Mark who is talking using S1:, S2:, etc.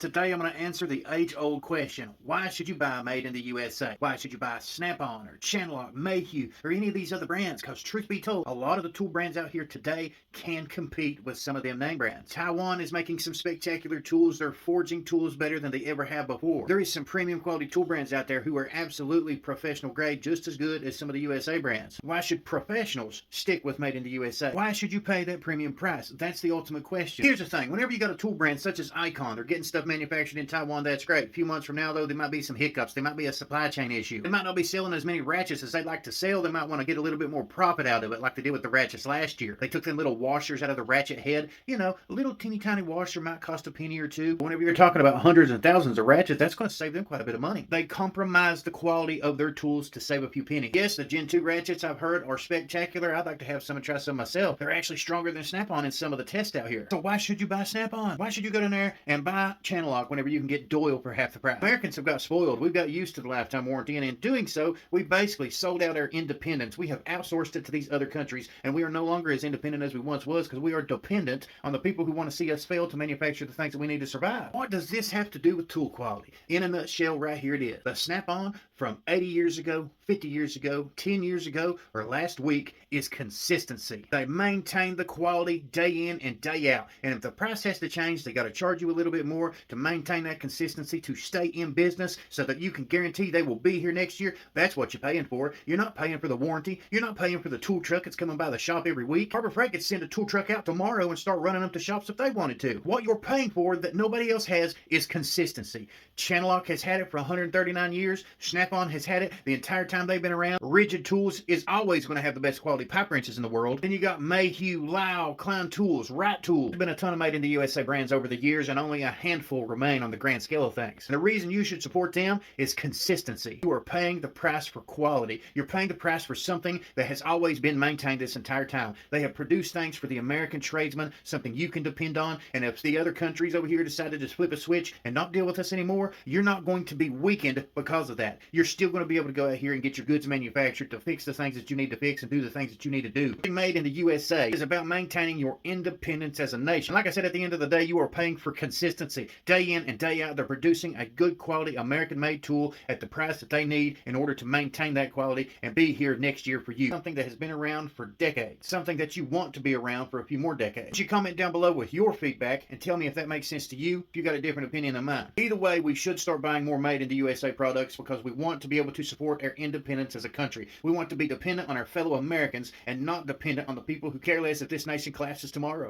S1: Today I'm going to answer the age-old question, why should you buy made in the USA? Why should you buy SnapOn or Channellock, Mayhew, or any of these other brands? Because truth be told, a lot of the tool brands out here today can compete with some of them name brands. Taiwan is making some spectacular tools. They're forging tools better than they ever have before. There is some premium quality tool brands out there who are absolutely professional grade, just as good as some of the USA brands. Why should professionals stick with made in the USA? Why should you pay that premium price? That's the ultimate question. Here's the thing, whenever you got a tool brand such as Icon, they're getting stuff manufactured in Taiwan, that's great. A few months from now, though, there might be some hiccups. There might be a supply chain issue. They might not be selling as many ratchets as they'd like to sell. They might want to get a little bit more profit out of it, like they did with the ratchets last year. They took them little washers out of the ratchet head. You know, a little teeny tiny washer might cost a penny or two. But whenever you're talking about hundreds and thousands of ratchets, that's going to save them quite a bit of money. They compromise the quality of their tools to save a few pennies. Yes, the Gen 2 ratchets I've heard are spectacular. I'd like to have some and try some myself. They're actually stronger than SnapOn in some of the tests out here. So why should you buy SnapOn? Why should you go down there and buy Channellock whenever you can get Doyle for half the price? Americans have got spoiled. We've got used to the lifetime warranty, and in doing so, we basically sold out our independence. We have outsourced it to these other countries, and we are no longer as independent as we once was because we are dependent on the people who want to see us fail to manufacture the things that we need to survive. What does this have to do with tool quality? In a nutshell, right here it is. The SnapOn from 80 years ago, 50 years ago, 10 years ago, or last week is consistency. They maintain the quality day in and day out. And if the price has to change, they got to charge you a little bit more to maintain that consistency, to stay in business so that you can guarantee they will be here next year. That's what you're paying for. You're not paying for the warranty. You're not paying for the tool truck that's coming by the shop every week. Harbor Freight could send a tool truck out tomorrow and start running them to shops if they wanted to. What you're paying for that nobody else has is consistency. Channellock has had it for 139 years. SnapOn has had it the entire time they've been around. Ridgid Tools is always going to have the best quality pipe wrenches in the world. Then you got Mayhew, Lisle, Klein tools, Wright tools. There's been a ton of made in the USA brands over the years, and only a handful remain on the grand scale of things. And the reason you should support them is consistency. You are paying the price for quality. You're paying the price for something that has always been maintained this entire time. They have produced things for the American tradesman, something you can depend on. And if the other countries over here decide to just flip a switch and not deal with us anymore, you're not going to be weakened because of that. You're still going to be able to go out here and get your goods manufactured to fix the things that you need to fix and do the things that you need to do. Being made in the USA is about maintaining your independence as a nation. Like I said, at the end of the day, you are paying for consistency. Day in and day out, they're producing a good quality American-made tool at the price that they need in order to maintain that quality and be here next year for you. Something that has been around for decades. Something that you want to be around for a few more decades. You comment down below with your feedback and tell me if that makes sense to you, if you got a different opinion than mine. Either way, we should start buying more made in the USA products because we want to be able to support our independence as a country. We want to be dependent on our fellow Americans and not dependent on the people who care less if this nation collapses tomorrow.